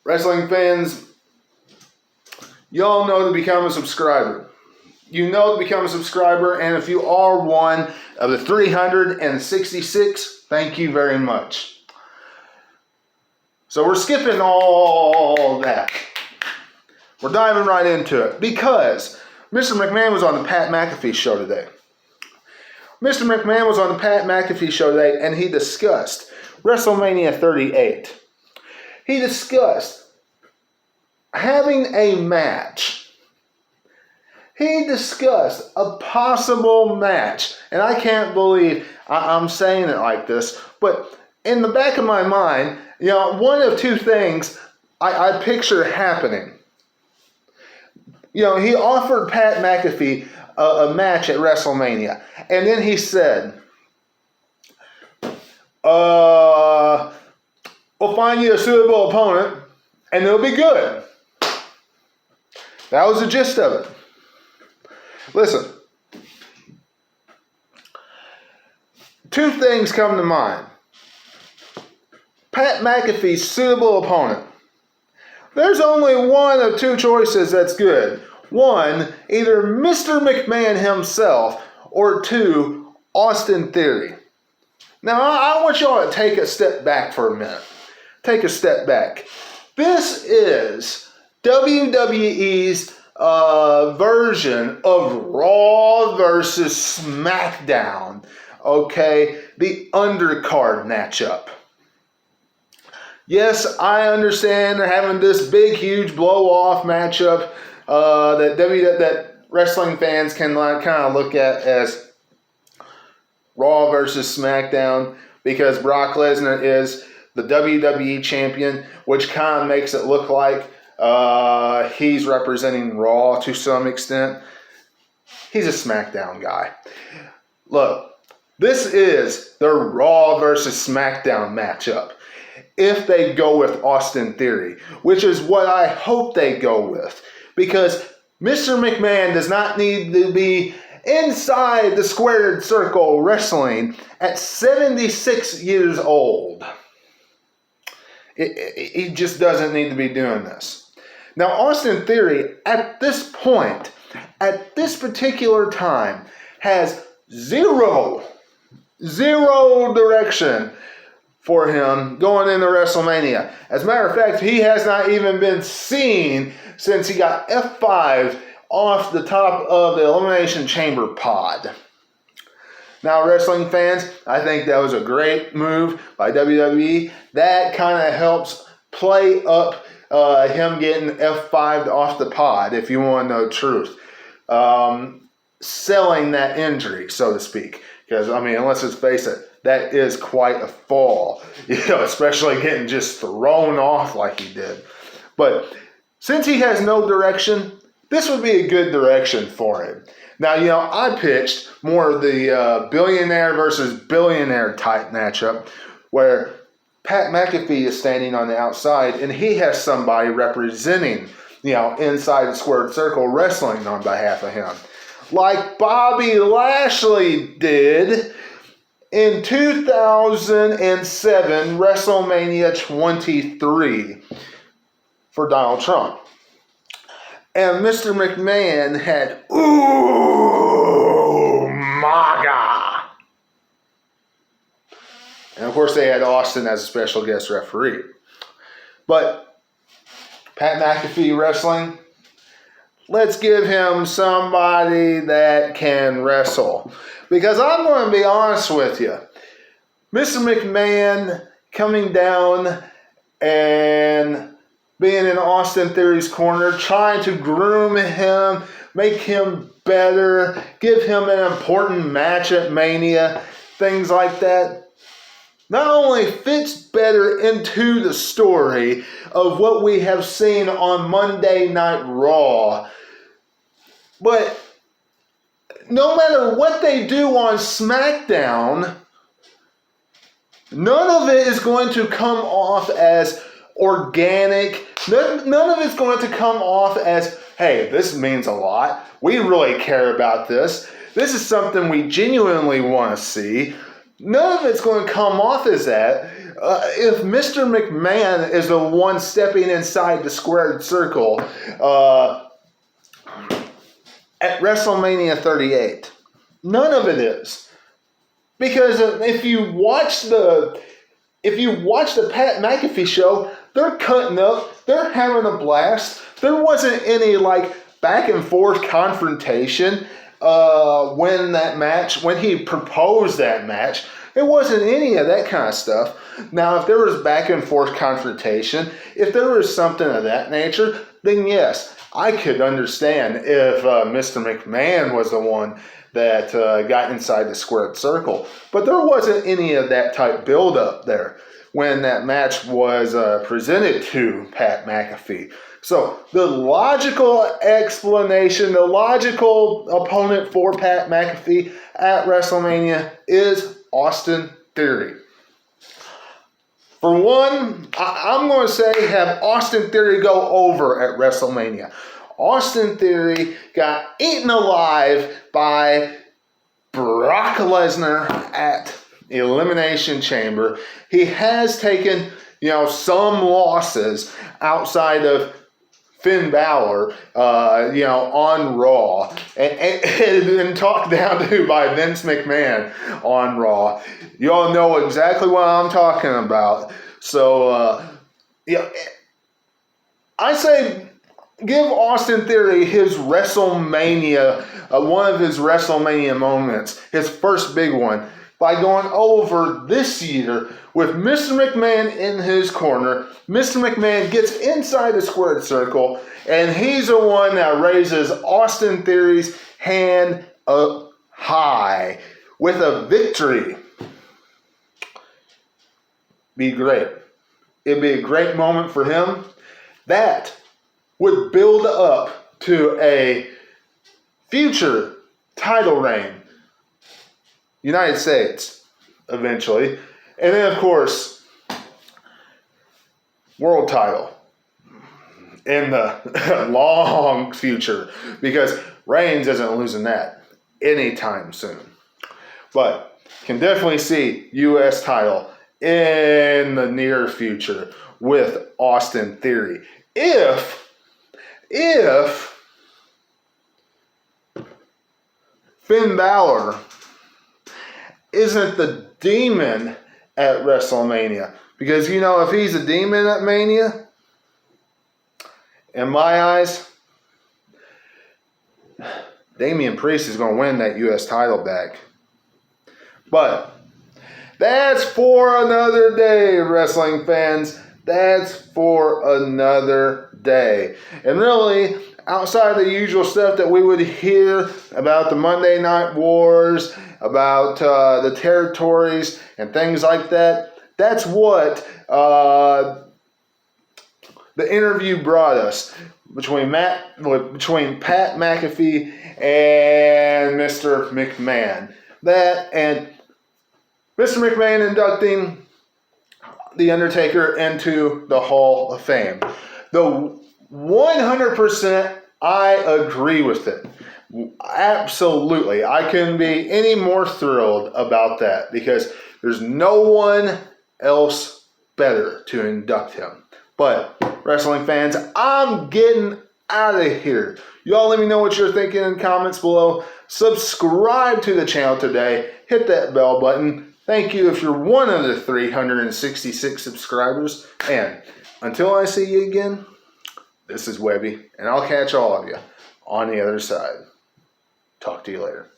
Wrestling fans, y'all know to become a subscriber. You know to become a subscriber, and if you are one of the 366, thank you very much. So we're skipping all that. We're diving right into it because Mr. McMahon was on the Pat McAfee show today. Mr. McMahon was on the Pat McAfee show today, and he discussed WrestleMania 38. He discussed having a match. He discussed a possible match. And I can't believe I'm saying it like this, but in the back of my mind, one of two things I picture happening. He offered Pat McAfee a match at WrestleMania. And then he said, we'll find you a suitable opponent, and it'll be good. That was the gist of it. Listen. Two things come to mind. Pat McAfee's suitable opponent. There's only one of two choices that's good. One, either Mr. McMahon himself, or two, Austin Theory. Now, I want y'all to take a step back for a minute. Take a step back. This is WWE's version of Raw versus SmackDown. Okay? The undercard matchup. Yes, I understand they're having this big, huge blow-off matchup that wrestling fans can kind of look at as Raw versus SmackDown because Brock Lesnar is the WWE champion, which kind of makes it look like he's representing Raw to some extent. He's a SmackDown guy. Look, this is the Raw versus SmackDown matchup. If they go with Austin Theory, which is what I hope they go with. Because Mr. McMahon does not need to be inside the squared circle wrestling at 76 years old. He just doesn't need to be doing this. Now, Austin Theory, at this point, at this particular time, has zero direction for him going into WrestleMania. As a matter of fact, he has not even been seen since he got F5 off the top of the Elimination Chamber pod. Now, wrestling fans, I think that was a great move by WWE. That kind of helps play up him getting F5'd off the pod, if you want to know the truth. Selling that injury, so to speak. Because, let's just face it, that is quite a fall. Especially getting just thrown off like he did. But since he has no direction, this would be a good direction for him. Now, I pitched more of the billionaire versus billionaire type matchup where Pat McAfee is standing on the outside and he has somebody representing, inside the squared circle wrestling on behalf of him. Like Bobby Lashley did in 2007 WrestleMania 23 for Donald Trump. And Mr. McMahon had MAGA. And of course they had Austin as a special guest referee. But Pat McAfee wrestling, let's give him somebody that can wrestle. Because I'm going to be honest with you. Mr. McMahon coming down and being in Austin Theory's corner, trying to groom him, make him better, give him an important match at Mania, things like that, not only fits better into the story of what we have seen on Monday Night Raw, but no matter what they do on SmackDown, none of it is going to come off as organic. None of it's going to come off as, hey, this means a lot. We really care about this. This is something we genuinely want to see. None of it's going to come off as that. if Mr. McMahon is the one stepping inside the squared circle at WrestleMania 38, none of it is. Because if you watch the Pat McAfee show, they're cutting up, they're having a blast. There wasn't any like back and forth confrontation when he proposed that match. It wasn't any of that kind of stuff. Now, if there was back and forth confrontation, if there was something of that nature, then yes, I could understand if Mr. McMahon was the one that got inside the squared circle. But there wasn't any of that type build-up there when that match was presented to Pat McAfee. So the logical explanation, the logical opponent for Pat McAfee at WrestleMania is Austin Theory. For one, I'm going to say have Austin Theory go over at WrestleMania. Austin Theory got eaten alive by Brock Lesnar at Elimination Chamber. He has taken, some losses outside of Finn Balor, on Raw, and talked down to by Vince McMahon on Raw. You all know exactly what I'm talking about. So, I say give Austin Theory his WrestleMania, one of his WrestleMania moments, his first big one, by going over this year with Mr. McMahon in his corner. Mr. McMahon gets inside the squared circle, and he's the one that raises Austin Theory's hand up high with a victory. Be great. It'd be a great moment for him. That would build up to a future title reign. United States, eventually. And then, of course, world title in the long future, because Reigns isn't losing that anytime soon. But can definitely see U.S. title in the near future with Austin Theory. If Finn Balor isn't the demon at WrestleMania. Because, if he's a demon at Mania, in my eyes, Damian Priest is going to win that U.S. title back. But that's for another day, wrestling fans. That's for another day. And really, outside the usual stuff that we would hear about the Monday Night Wars, about the territories and things like that, that's what the interview brought us between Pat McAfee and Mr. McMahon. That and Mr. McMahon inducting the Undertaker into the Hall of Fame. The 100% I agree with it. Absolutely. I couldn't be any more thrilled about that because there's no one else better to induct him. But, wrestling fans, I'm getting out of here. Y'all let me know what you're thinking in the comments below. Subscribe to the channel today. Hit that bell button. Thank you if you're one of the 366 subscribers. And until I see you again, this is Webby, and I'll catch all of you on the other side. Talk to you later.